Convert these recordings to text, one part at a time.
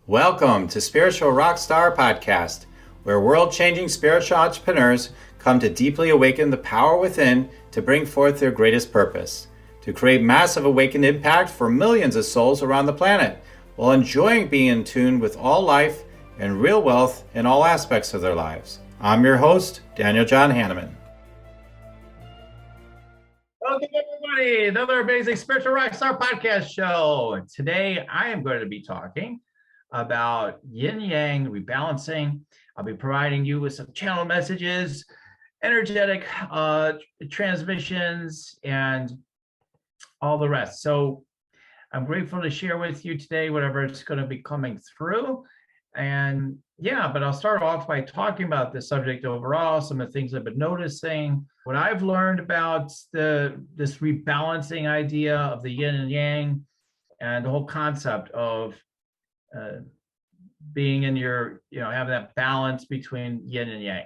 Welcome to Spiritual Rockstar Podcast, where world-changing spiritual entrepreneurs come to deeply awaken the power within to bring forth their greatest purpose, to create massive awakened impact for millions of souls around the planet, while enjoying being in tune with all life and real wealth in all aspects of their lives. I'm your host, Daniel John Hanneman. Welcome, everybody. Another amazing Spiritual Rockstar Podcast show. Today, I am going to be talking about Yin Yang, rebalancing. I'll be providing you with some channel messages, energetic transmissions, and all the rest. So I'm grateful to share with you today whatever is going to be coming through. And yeah, but I'll start off by talking about the subject overall, some of the things I've been noticing, what I've learned about this rebalancing idea of the yin and yang, and the whole concept of being in your, having that balance between yin and yang,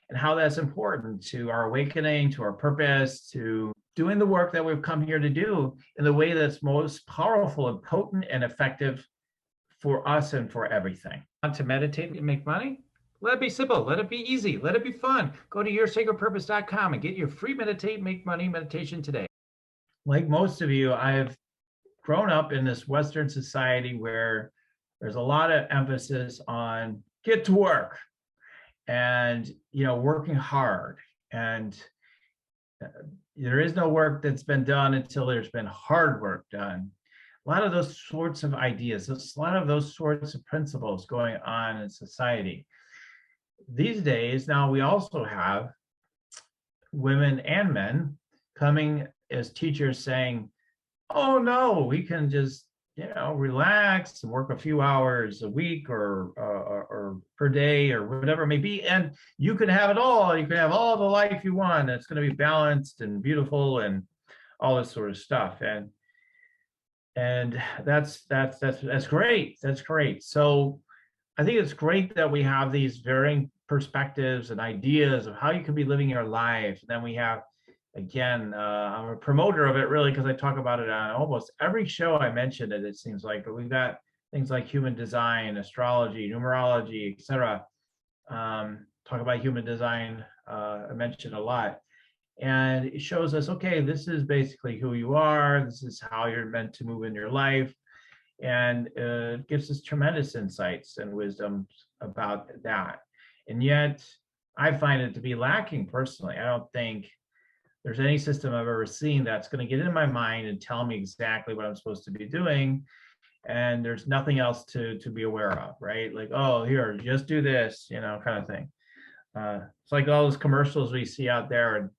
and how that's important to our awakening, to our purpose, to doing the work that we've come here to do in the way that's most powerful and potent and effective for us and for everything. Want to meditate and make money? Let it be simple. Let it be easy. Let it be fun. Go to yoursacredpurpose.com and get your free Meditate Make Money meditation today. Like most of you, I've grown up in this Western society where there's a lot of emphasis on get to work and, working hard. And there is no work that's been done until there's been hard work done. A lot of those sorts of ideas, a lot of those sorts of principles going on in society. These days, now we also have women and men coming as teachers saying, oh no, we can just, relax and work a few hours a week or per day or whatever it may be. And you can have it all. You can have all the life you want. It's going to be balanced and beautiful and all this sort of stuff. And that's great. That's great. So I think it's great that we have these varying perspectives and ideas of how you can be living your life. And then we have, again, I'm a promoter of it really because I talk about it on almost every show I mention it, it seems like. But we've got things like human design, astrology, numerology, etc. Talk about human design, I mentioned a lot. And it shows us, okay, this is basically who you are. This is how you're meant to move in your life. And it gives us tremendous insights and wisdom about that. And yet, I find it to be lacking personally. I don't think there's any system I've ever seen that's going to get in my mind and tell me exactly what I'm supposed to be doing. And there's nothing else to be aware of, right? Like, oh, here, just do this, kind of thing. It's like all those commercials we see out there, and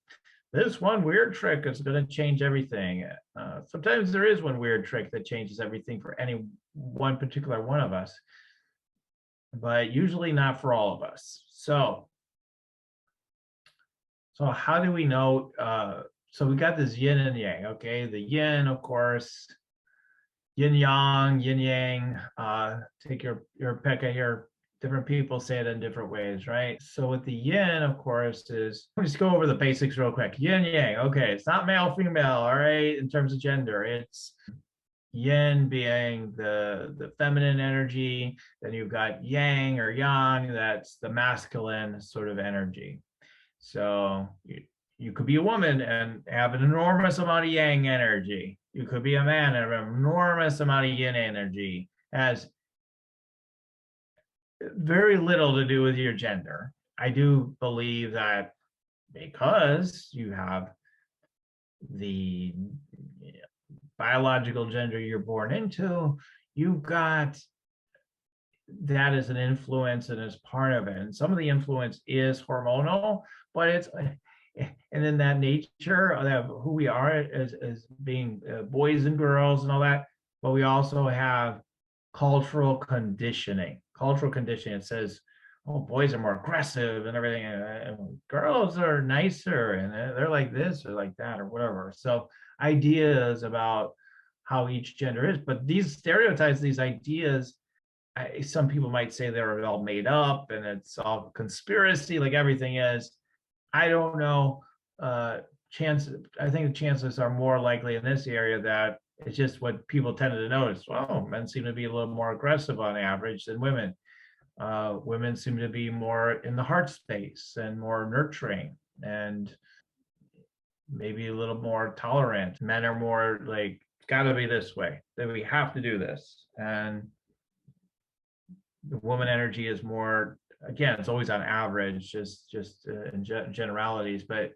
this one weird trick is going to change everything. Sometimes there is one weird trick that changes everything for any one particular one of us, but usually not for all of us. So how do we know? So we got this yin and yang, okay? The yin, of course, yin yang, yin yang. Take your pick of your different people say it in different ways, right? So with the yin, of course, is, let's just go over the basics real quick. Yin yang, okay, it's not male, female, all right, in terms of gender. It's yin being the feminine energy, then you've got yang or yang, that's the masculine sort of energy. So you could be a woman and have an enormous amount of yang energy. You could be a man and have an enormous amount of yin energy. Has very little to do with your gender. I do believe that because you have the biological gender you're born into, you've got that as an influence and as part of it. And some of the influence is hormonal, but it's, and then that nature of who we are as being boys and girls and all that, but we also have cultural conditioning. Cultural conditioning, it says, oh, boys are more aggressive and everything, and girls are nicer and they're like this or like that or whatever. So ideas about how each gender is, but these stereotypes, these ideas, some people might say they're all made up and it's all conspiracy, like everything is. I don't know. I think the chances are more likely in this area that It's just what people tended to notice. Well, men seem to be a little more aggressive on average than women. Women seem to be more in the heart space and more nurturing and maybe a little more tolerant. Men are more like, it's got to be this way, that we have to do this. And the woman energy is more, again, it's always on average, just in generalities, but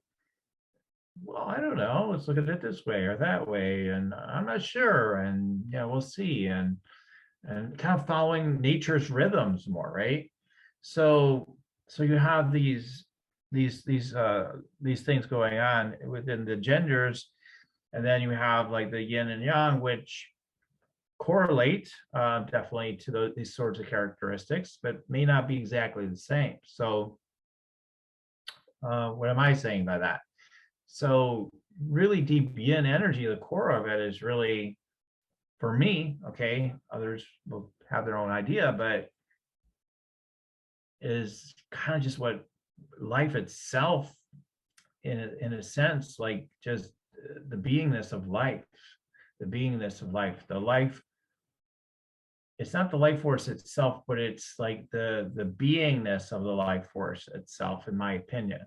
well, I don't know, let's look at it this way or that way, and I'm not sure, and yeah, we'll see, and kind of following nature's rhythms more, right? So you have these things going on within the genders, and then you have like the yin and yang, which correlate definitely to these sorts of characteristics, but may not be exactly the same. So what am I saying by that? So really deep yin energy, the core of it is really, for me, okay, others will have their own idea, but is kind of just what life itself, in a sense, like just the beingness of life, the life. It's not the life force itself, but it's like the beingness of the life force itself, in my opinion.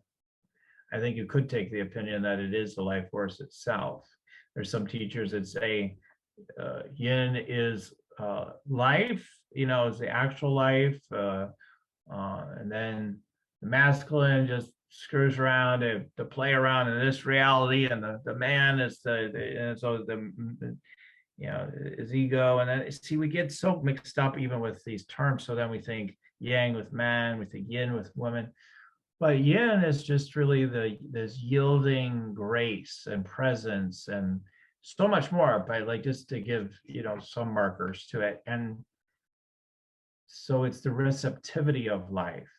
I think you could take the opinion that it is the life force itself. There's some teachers that say yin is life, is the actual life, and then the masculine just screws around to play around in this reality, and the man is his ego. And then see, we get so mixed up even with these terms. So then we think yang with man, we think yin with woman. But yin is just really this yielding grace and presence and so much more. But like, just to give some markers to it, and so it's the receptivity of life,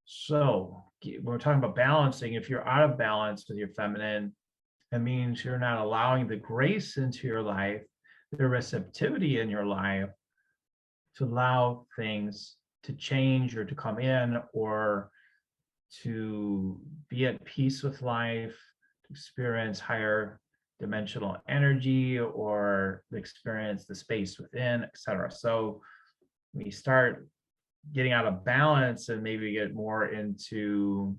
So when we're talking about balancing, if you're out of balance with your feminine, it means you're not allowing the grace into your life, the receptivity in your life, to allow things to change or to come in, or to be at peace with life, to experience higher dimensional energy, or experience the space within, etc. So we start getting out of balance and maybe get more into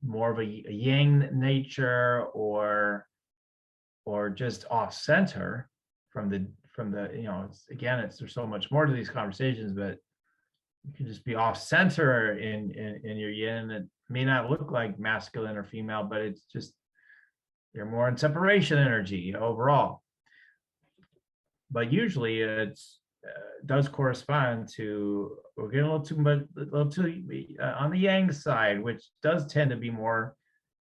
more of a yang nature, or just off center from the again, there's so much more to these conversations, but you can just be off center in your yin. It may not look like masculine or female, but it's just you're more in separation energy overall. But usually it's does correspond to, we're getting a little too on the yang side, which does tend to be more,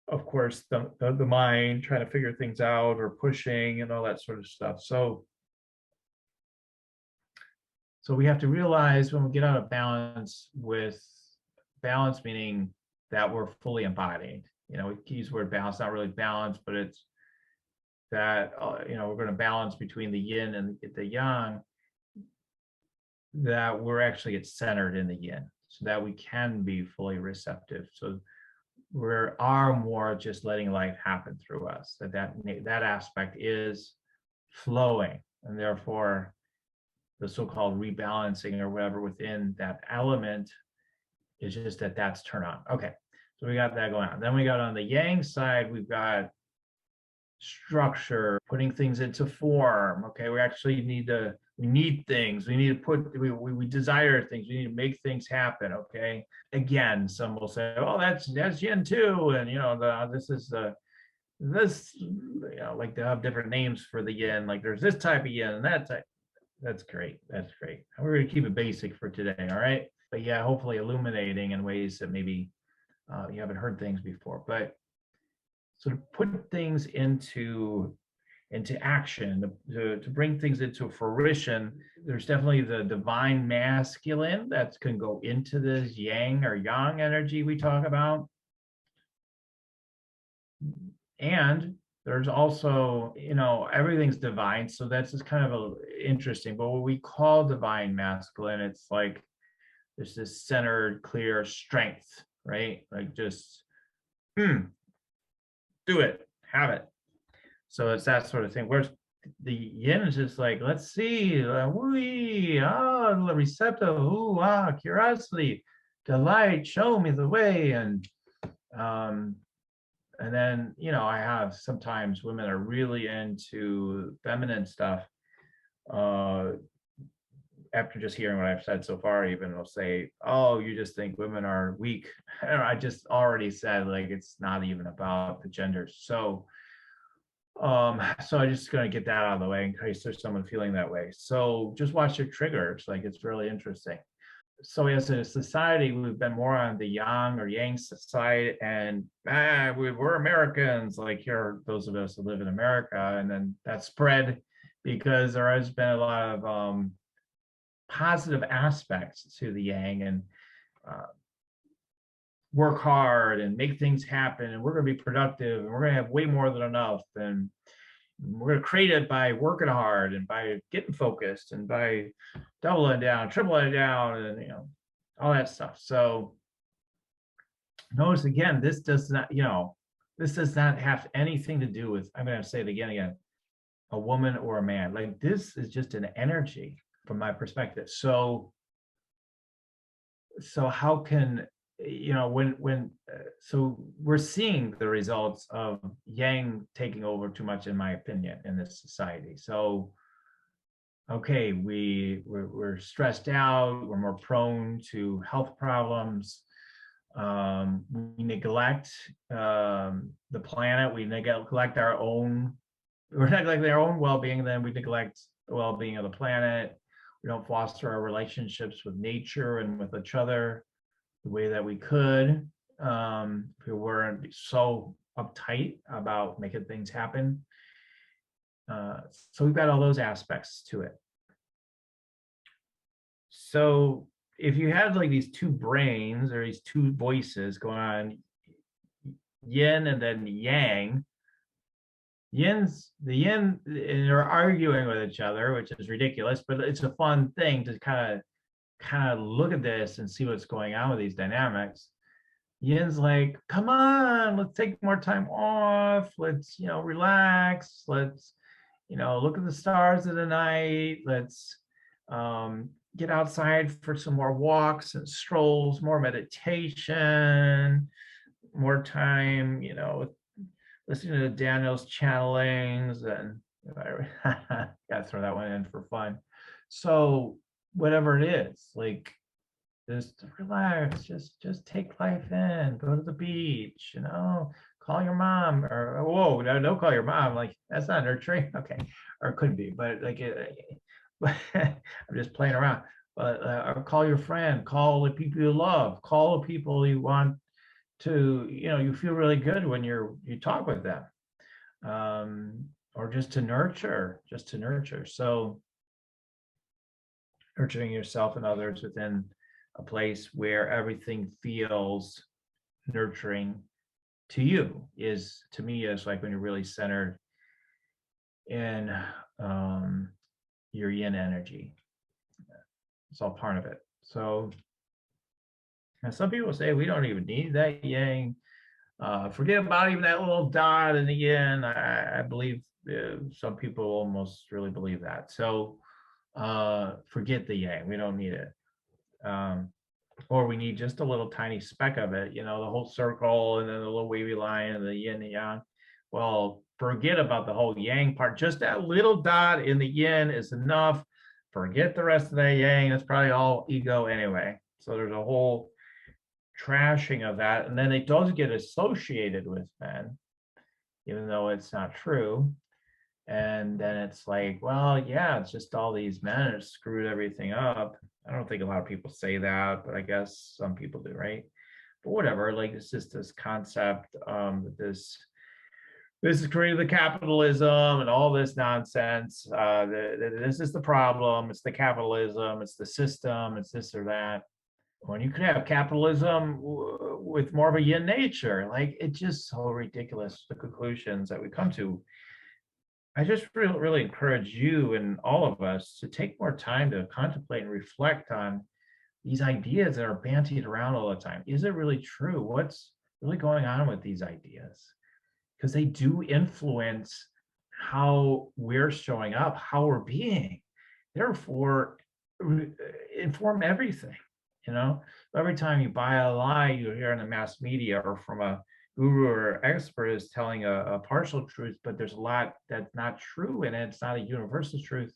of course, the mind trying to figure things out, or pushing and all that sort of stuff. So we have to realize when we get out of balance, with balance meaning that we're fully embodied. We use the word balance, not really balance, but it's that we're going to balance between the yin and the yang, that we're actually get centered in the yin, so that we can be fully receptive. So we are more just letting life happen through us, that aspect is flowing, and therefore the so-called rebalancing or whatever within that element is just that's turn on. Okay, so we got that going on. Then we got on the yang side, we've got structure, putting things into form. Okay, we actually need things. We need to put, we desire things. We need to make things happen. Okay. Again, some will say, "Oh, that's yin too," and this is like they have different names for the yin. Like there's this type of yin and that type. That's great. We're going to keep it basic for today. All right. But yeah, hopefully illuminating in ways that maybe you haven't heard things before. But so to put things into action, to bring things into fruition, there's definitely the divine masculine that can go into this yang or yang energy we talk about. And there's also, everything's divine. So that's just kind of interesting. But what we call divine masculine, it's like there's this centered, clear strength, right? Like just, do it, have it. So it's that sort of thing. Whereas the yin is just like, let's see, receptive, curiosity, delight, show me the way. And then, I have sometimes women are really into feminine stuff. After just hearing what I've said so far, even will say, oh, you just think women are weak. And I just already said, like, it's not even about the genders. So I'm just going to get that out of the way in case there's someone feeling that way. So just watch your triggers. Like, it's really interesting. So as a society, we've been more on the yang or yang side, and we're Americans, like here, those of us who live in America, and then that spread because there has been a lot of positive aspects to the yang, and work hard and make things happen, and we're going to be productive, and we're going to have way more than enough, and we're going to create it by working hard and by getting focused and by doubling down, tripling down, and all that stuff. So notice again, this does not have anything to do with, I'm going to say it again, a woman or a man. Like, this is just an energy from my perspective. So how can so we're seeing the results of yang taking over too much, in my opinion, in this society. So okay, we're stressed out, we're more prone to health problems, we neglect the planet, we neglect our own, we're neglecting our own well-being, and then we neglect the well-being of the planet. We don't foster our relationships with nature and with each other the way that we could if we weren't so uptight about making things happen. So we've got all those aspects to it. So if you had like these two brains or these two voices going on, yin and then yang, the yin, and they're arguing with each other, which is ridiculous, but it's a fun thing to kind of look at this and see what's going on with these dynamics. Yin's like, come on, let's take more time off, let's relax, let's look at the stars of the night, let's get outside for some more walks and strolls, more meditation, more time listening to Daniel's channelings, and gotta throw that one in for fun. So whatever it is, like, just relax, just take life in, go to the beach, call your mom, or whoa, no, don't call your mom, like, that's not nurturing. Okay, or it could be, but like I'm just playing around. But or call your friend, call the people you love, call the people you want to, you feel really good when you talk with them, or just to nurture. So nurturing yourself and others within a place where everything feels nurturing to you to me is like when you're really centered in your yin energy. It's all part of it. So, and some people say we don't even need that yang. Forget about even that little dot in the yin. I believe some people almost really believe that. So forget the yang. We don't need it. Or we need just a little tiny speck of it, the whole circle and then the little wavy line and the yin and yang. Well, forget about the whole yang part. Just that little dot in the yin is enough. Forget the rest of that yang. That's probably all ego anyway. So there's a whole trashing of that. And then it does get associated with men, even though it's not true. And then it's like, well, yeah, it's just all these men have screwed everything up. I don't think a lot of people say that, but I guess some people do, right? But whatever, like, it's just this concept that this is created the capitalism and all this nonsense. This is the problem. It's the capitalism. It's the system. It's this or that. When you could have capitalism with more of a yin nature, like, it's just so ridiculous, the conclusions that we come to. I just really encourage you and all of us to take more time to contemplate and reflect on these ideas that are bantied around all the time. Is it really true? What's really going on with these ideas? because they do influence how we're showing up, how we're being. Therefore, inform everything. Every time you buy a lie, you hear in the mass media or from a guru or expert is telling a partial truth, but there's a lot that's not true in it. It's not a universal truth.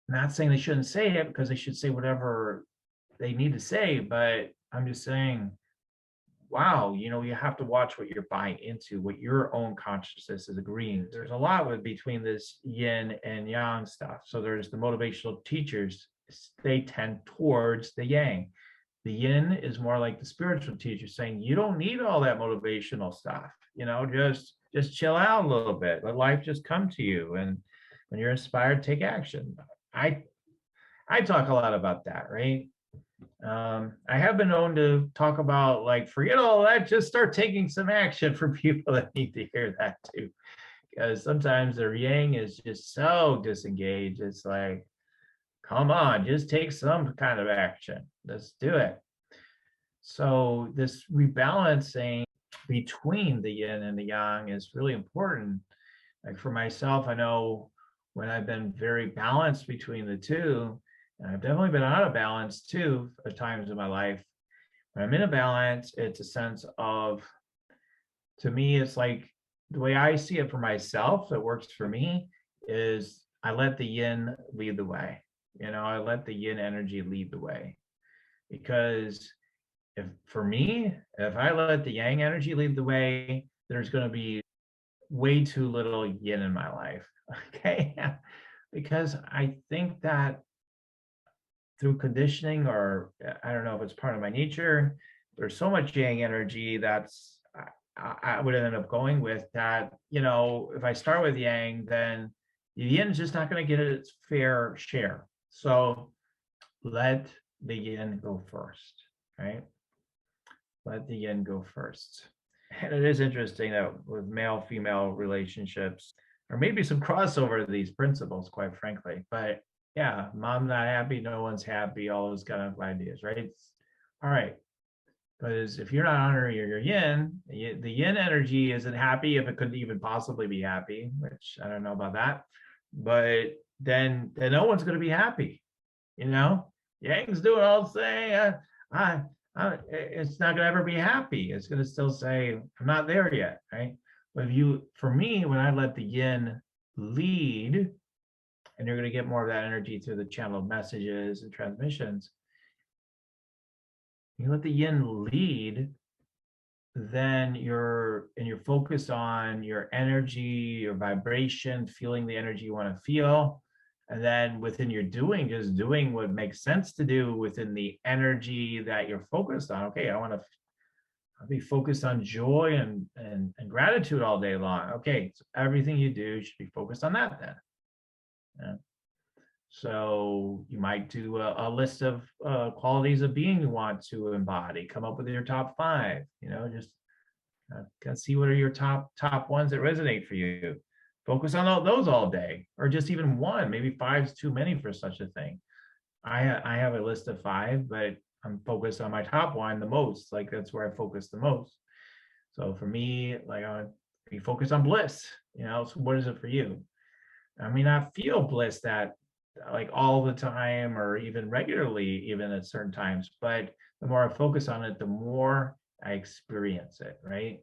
I'm not saying they shouldn't say it, because they should say whatever they need to say, but I'm just saying, wow, you have to watch what you're buying into, what your own consciousness is agreeing. There's a lot between this yin and yang stuff. So there's the motivational teachers, they tend towards the yang. The yin is more like the spiritual teacher, saying you don't need all that motivational stuff. Just chill out a little bit. Let life just come to you. And when you're inspired, take action. I talk a lot about that, right? I have been known to talk about, like, forget all that, just start taking some action, for people that need to hear that too. Because sometimes their yang is just so disengaged. It's like, come on, just take some kind of action. Let's do it. So this rebalancing between the yin and the yang is really important. Like for myself, I know when I've been very balanced between the two, and I've definitely been out of balance too at times in my life. When I'm in a balance, it's a sense of, to me, it's like the way I see it for myself, that works for me, is I let the yin lead the way. I let the yin energy lead the way. Because if I let the yang energy lead the way, there's going to be way too little yin in my life. Okay. Because I think that through conditioning, or I don't know if it's part of my nature, there's so much yang energy that's I would end up going with that. If I start with yang, then the yin is just not going to get its fair share. So let the yin go first, right? Let the yin go first. And it is interesting that with male-female relationships, or maybe some crossover of these principles, quite frankly, but yeah, mom not happy, no one's happy, all those kind of ideas, right? All right. Because if you're not honoring your yin, the yin energy isn't happy, if it could even possibly be happy, which I don't know about that. But then no one's going to be happy. Yang's doing all the thing. It's not going to ever be happy. It's going to still say, I'm not there yet, right? But for me, when I let the yin lead, and you're going to get more of that energy through the channel of messages and transmissions, you let the yin lead, then you're focused on your energy, your vibration, feeling the energy you want to feel. And then within your doing, just doing what makes sense to do within the energy that you're focused on. Okay, I'll be focused on joy and gratitude all day long. Okay, so everything you do should be focused on that then. Yeah. So you might do a list of qualities of being you want to embody. Come up with your top 5. Just see what are your top ones that resonate for you. Focus on those all day, or just even one. Maybe 5 is too many for such a thing. I have a list of 5, but I'm focused on my top one the most. Like that's where I focus the most. So for me, like I be focused on bliss. So what is it for you? I may not feel bliss that like all the time, or even regularly, even at certain times, but the more I focus on it, the more I experience it, right?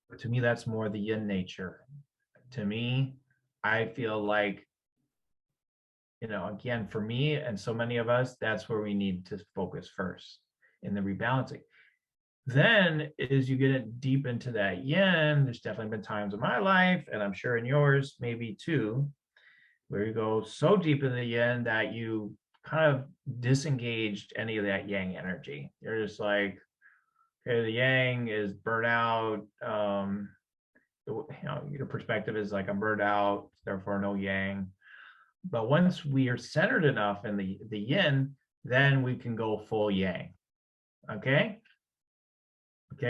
But to me, that's more the yin nature. To me, I feel like, again, for me and so many of us, that's where we need to focus first in the rebalancing. Then as you get deep into that yin, there's definitely been times in my life, and I'm sure in yours maybe too, where you go so deep in the yin that you kind of disengaged any of that yang energy. You're just like, okay, the yang is burnt out. Your perspective is like, I'm burnt out, therefore no yang. But once we are centered enough in the yin, then we can go full yang. Okay,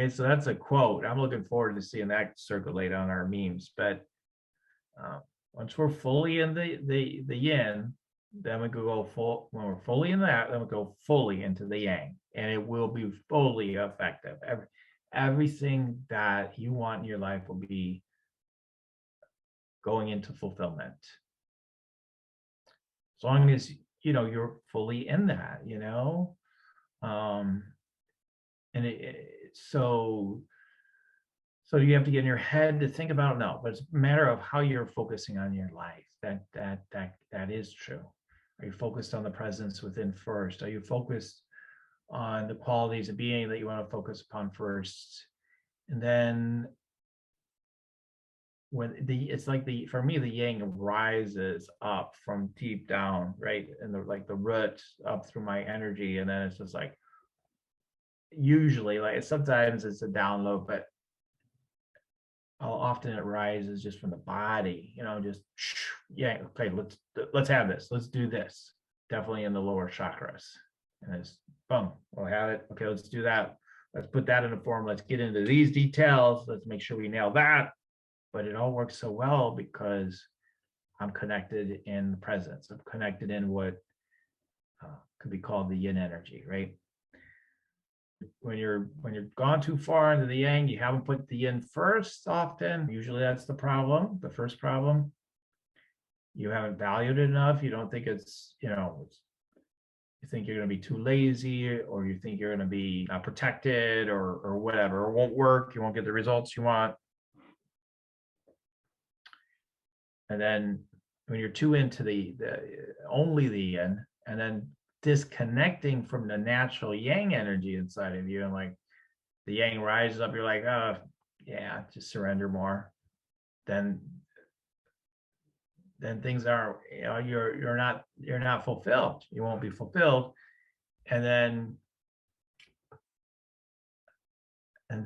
so that's a quote. I'm looking forward to seeing that circulate on our memes. But once we're fully in the yin, then we could go full. When we're fully in that, then we go fully into the yang, and it will be fully effective. everything that you want in your life will be going into fulfillment. As long as, you're fully in that, and so you have to get in your head to think about it. No, but it's a matter of how you're focusing on your life. That is true. Are you focused on the presence within first? Are you focused on the qualities of being that you want to focus upon first? And then for me, the yang rises up from deep down, right? And the root up through my energy. And then it's just like, usually, like sometimes it's a download, but often it rises just from the body, just, yeah, okay, let's have this, let's do this. Definitely in the lower chakras. And it's boom, we'll have it. Okay, let's do that. Let's put that in a form. Let's get into these details. Let's make sure we nail that. But it all works so well because I'm connected in the presence. I'm connected in what could be called the yin energy, right? When you're gone too far into the yang, you haven't put the yin first often. Usually that's the problem, the first problem. You haven't valued it enough. You don't think it's, you think you're going to be too lazy, or you think you're going to be not protected, or whatever, or won't work. You won't get the results you want. And then when you're too into the only the yin, and then disconnecting from the natural yang energy inside of you, and like the yang rises up, you're like, oh yeah, just surrender more. Then things aren't, you're not fulfilled. You won't be fulfilled. And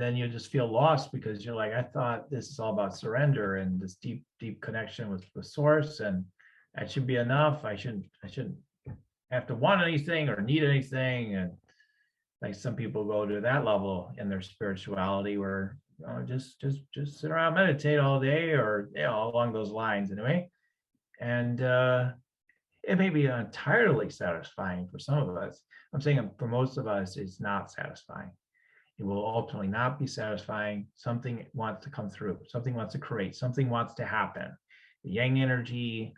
then you just feel lost, because you're like, I thought this is all about surrender and this deep connection with the source, and that should be enough. I shouldn't have to want anything or need anything. And like some people go to that level in their spirituality, where just sit around, meditate all day, or along those lines anyway. And it may be entirely satisfying for some of us. I'm saying for most of us, it's not satisfying. It will ultimately not be satisfying. Something wants to come through. Something wants to create. Something wants to happen. The yang energy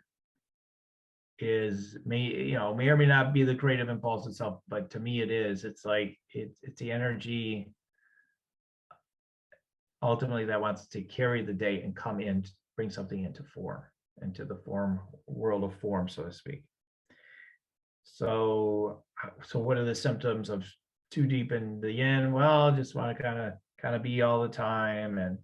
may or may not be the creative impulse itself, but to me it is. It's like it's the energy ultimately that wants to carry the day and come in, bring something into the form world of form, so to speak. So what are the symptoms of too deep in the yin? Well, just want to kind of be all the time, and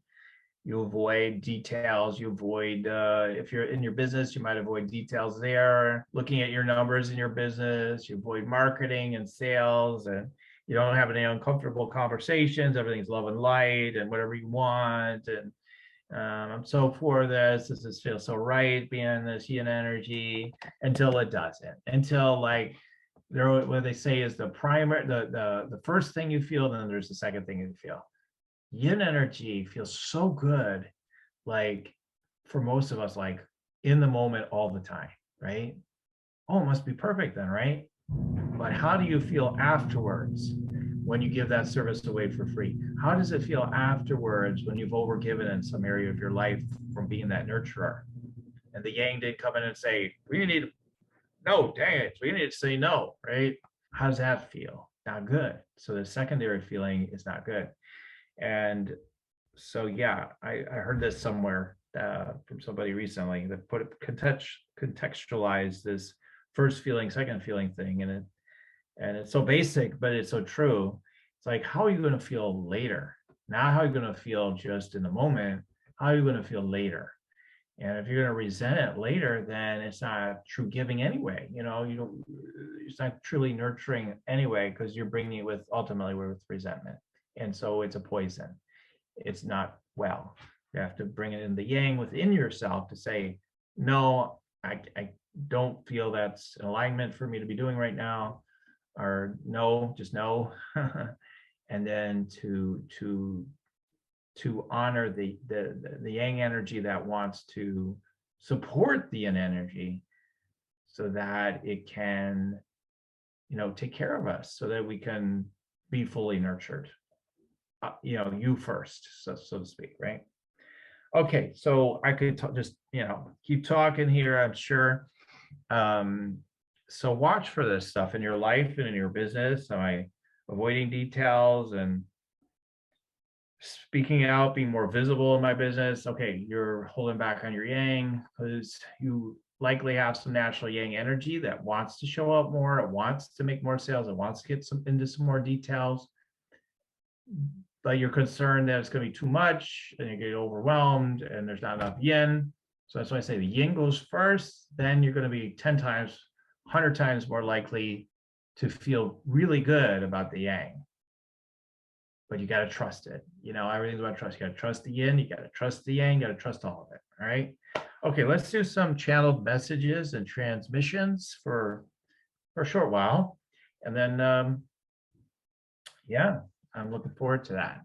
you avoid details. You avoid, if you're in your business, you might avoid details there, looking at your numbers in your business. You avoid marketing and sales, and you don't have any uncomfortable conversations. Everything's love and light and whatever you want. And I'm so for this. This feels so right, being in this yin energy, until it doesn't. Until like what they say is the first thing you feel, then there's the second thing you feel. Yin energy feels so good, like for most of us, like in the moment all the time, right? Oh, it must be perfect then, right? But how do you feel afterwards when you give that service away for free? How does it feel afterwards when you've overgiven in some area of your life from being that nurturer? And the yang didn't come in and say, we need to say no, right? How does that feel? Not good. So the secondary feeling is not good. And so, yeah, I heard this somewhere from somebody recently that contextualized this first feeling, second feeling thing. And it's so basic, but it's so true. It's like, how are you going to feel later? Not how you're going to feel just in the moment. How are you going to feel later? And if you're going to resent it later, then it's not true giving anyway. It's not truly nurturing anyway, because you're bringing it ultimately with resentment. And so it's a poison. It's not well. You have to bring it in the yang within yourself to say, no, I don't feel that's an alignment for me to be doing right now, or no, just no. And then to honor the yang energy that wants to support the yin energy, so that it can, take care of us, so that we can be fully nurtured. you first, so to speak, right? Okay, so I could just keep talking here, I'm sure. So watch for this stuff in your life and in your business. Am I avoiding details and speaking out, being more visible in my business? Okay, you're holding back on your yang because you likely have some natural yang energy that wants to show up more, it wants to make more sales, it wants to get into some more details, but you're concerned that it's going to be too much and you get overwhelmed and there's not enough yin. So that's why I say the yin goes first, then you're going to be 10 times, 100 times more likely to feel really good about the yang. But you got to trust it. Everything's about trust. You got to trust the yin, you got to trust the yang, you got to trust all of it. All right. Okay, let's do some channeled messages and transmissions for a short while. And then, yeah, I'm looking forward to that.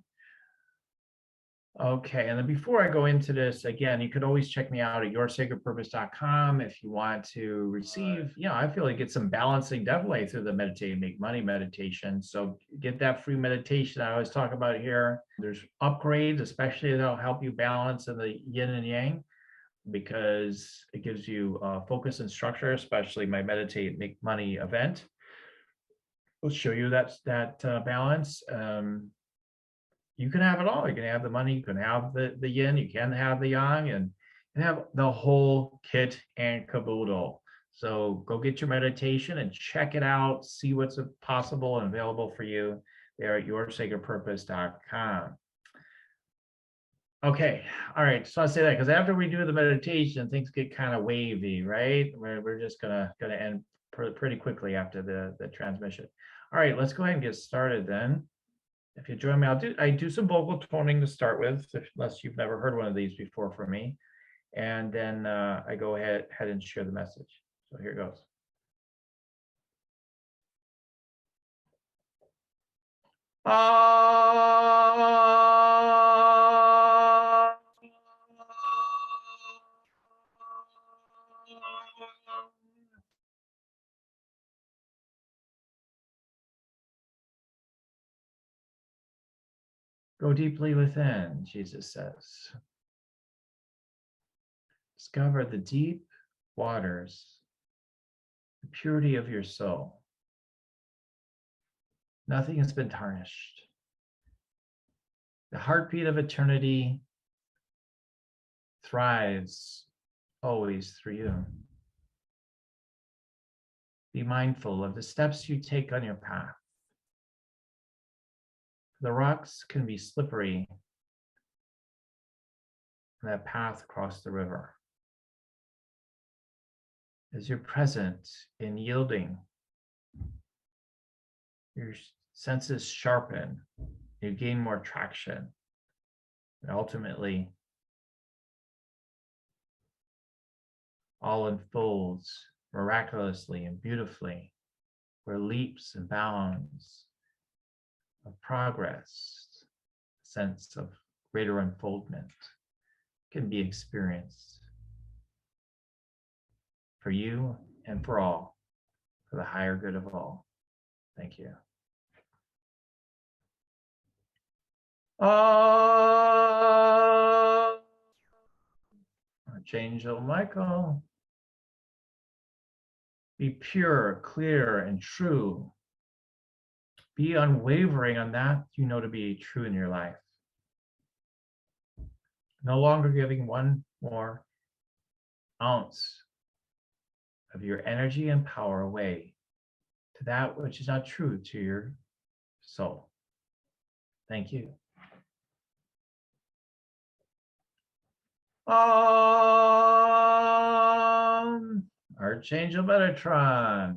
Okay, and then before I go into this, again, you could always check me out at yoursacredpurpose.com if you want to receive, I feel like get some balancing definitely through the Meditate and Make Money meditation. So get that free meditation I always talk about here. There's upgrades, especially that'll help you balance in the yin and yang, because it gives you focus and structure, especially my Meditate and Make Money event. We'll show you that balance. You can have it all. You can have the money, you can have the yin, you can have the yang, and have the whole kit and caboodle. So go get your meditation and check it out. See what's possible and available for you there at yoursacredpurpose.com. Okay, all right. So I'll say that because after we do the meditation, things get kind of wavy, right? We're just gonna end pretty quickly after the transmission. All right, let's go ahead and get started then. If you join me, I do some vocal toning to start with, unless you've never heard one of these before from me. And then I go ahead and share the message. So here it goes. Go deeply within, Jesus says. Discover the deep waters, the purity of your soul. Nothing has been tarnished. The heartbeat of eternity thrives always through you. Be mindful of the steps you take on your path. The rocks can be slippery on that path across the river. As you're present in yielding, your senses sharpen, you gain more traction, and ultimately all unfolds miraculously and beautifully, where leaps and bounds of progress, sense of greater unfoldment can be experienced for you and for all, for the higher good of all. Thank you. Archangel Michael, be pure, clear, and true. Be unwavering on that you know to be true in your life. No longer giving one more ounce of your energy and power away to that which is not true to your soul. Thank you. Archangel Metatron,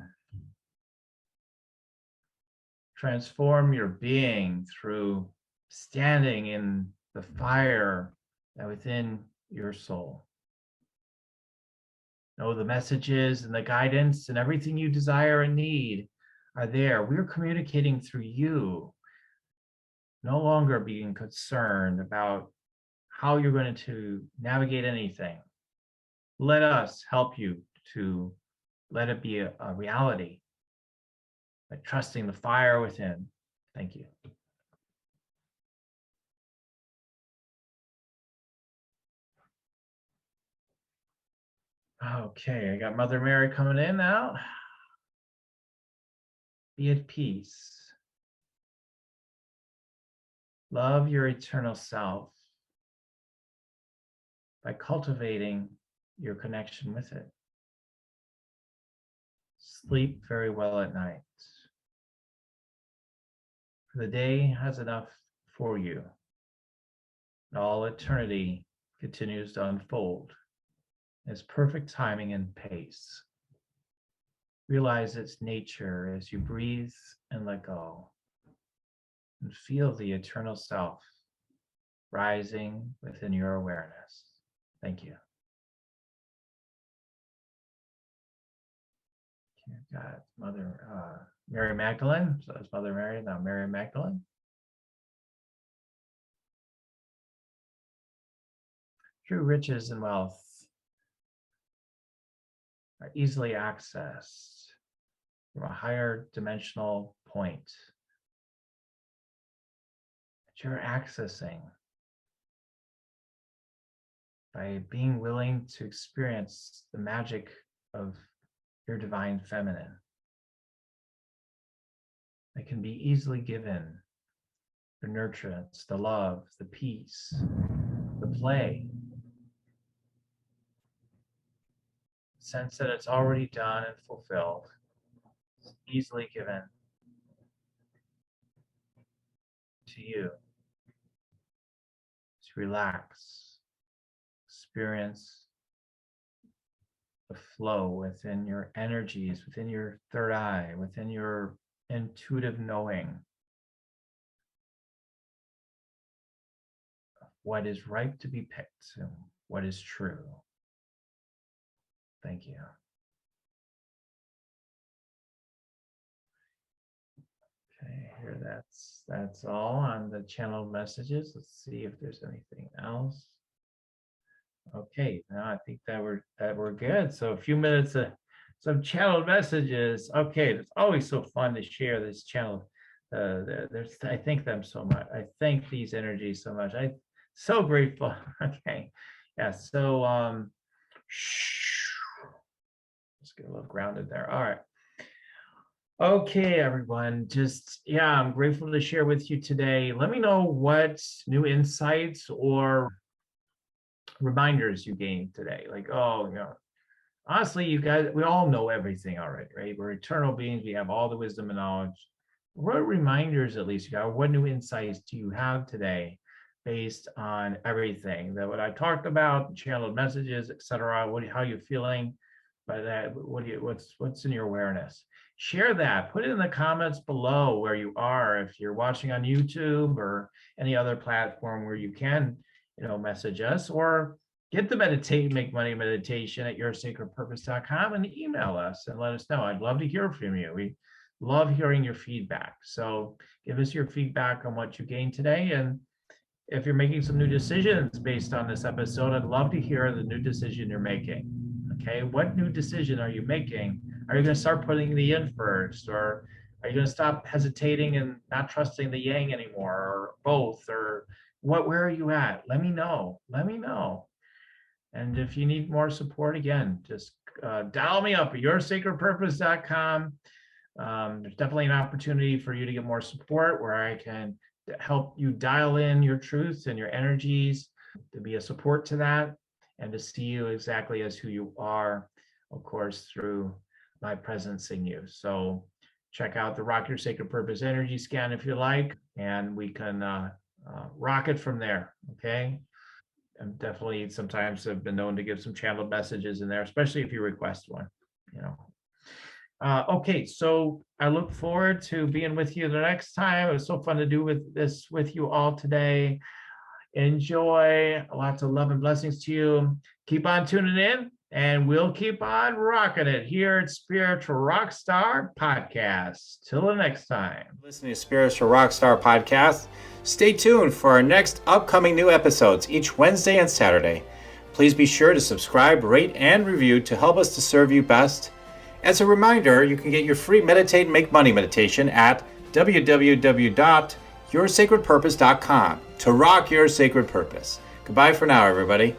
transform your being through standing in the fire that within your soul. Know the messages and the guidance and everything you desire and need are there. We're communicating through you, no longer being concerned about how you're going to navigate anything. Let us help you to let it be a reality by trusting the fire within. Thank you. Okay, I got Mother Mary coming in now. Be at peace. Love your eternal self by cultivating your connection with it. Sleep very well at night. For the day has enough for you. All eternity continues to unfold in its perfect timing and pace. Realize its nature as you breathe and let go, and feel the eternal self rising within your awareness. Thank you. Okay, I've got Mother Mary Magdalene. So that's Mother Mary, now Mary Magdalene. True riches and wealth are easily accessed from a higher dimensional point that you're accessing by being willing to experience the magic of your divine feminine that can be easily given. The nurturance, the love, the peace, the play. Sense that it's already done and fulfilled. It's easily given to you to relax, experience the flow within your energies, within your third eye, within your intuitive knowing of what is ripe to be picked and what is true. Thank you. Okay, here that's all on the channel messages. Let's see if there's anything else. Okay, now I think that we're good. So a few minutes of some channeled messages. Okay, it's always so fun to share this channel. I thank them so much. I thank these energies so much. I'm so grateful. Okay, yeah. So let's get a little grounded there. All right. Okay, everyone. I'm grateful to share with you today. Let me know what new insights or reminders you gained today. Like, honestly, you guys, we all know everything already, right? We're eternal beings. We have all the wisdom and knowledge. What reminders, at least, you got? What new insights do you have today based on everything that what I talked about, channeled messages, etc.? How are you feeling by that? What's in your awareness? Share that. Put it in the comments below where you are. If you're watching on YouTube or any other platform where you can, message us, or get the Make Money meditation at yoursacredpurpose.com and email us and let us know. I'd love to hear from you. We love hearing your feedback. So give us your feedback on what you gained today. And if you're making some new decisions based on this episode, I'd love to hear the new decision you're making. Okay, what new decision are you making? Are you going to start putting the yin first, or are you going to stop hesitating and not trusting the yang anymore, or both, or where are you at? Let me know. And if you need more support, again, just dial me up at yoursacredpurpose.com. There's definitely an opportunity for you to get more support where I can help you dial in your truths and your energies to be a support to that and to see you exactly as who you are, of course, through my presence in you. So check out the Rock Your Sacred Purpose energy scan if you like, and we can rock it from there. Okay. And definitely sometimes I've been known to give some channeled messages in there, especially if you request one, Okay, so I look forward to being with you the next time. It was so fun to do this with you all today. Enjoy. Lots of love and blessings to you. Keep on tuning in, and we'll keep on rocking it here at Spiritual Rockstar Podcast. Till the next time. Listening to Spiritual Rockstar Podcast. Stay tuned for our next upcoming new episodes each Wednesday and Saturday. Please be sure to subscribe, rate, and review to help us to serve you best. As a reminder, you can get your free Meditate and Make Money meditation at www.yoursacredpurpose.com to rock your sacred purpose. Goodbye for now, everybody.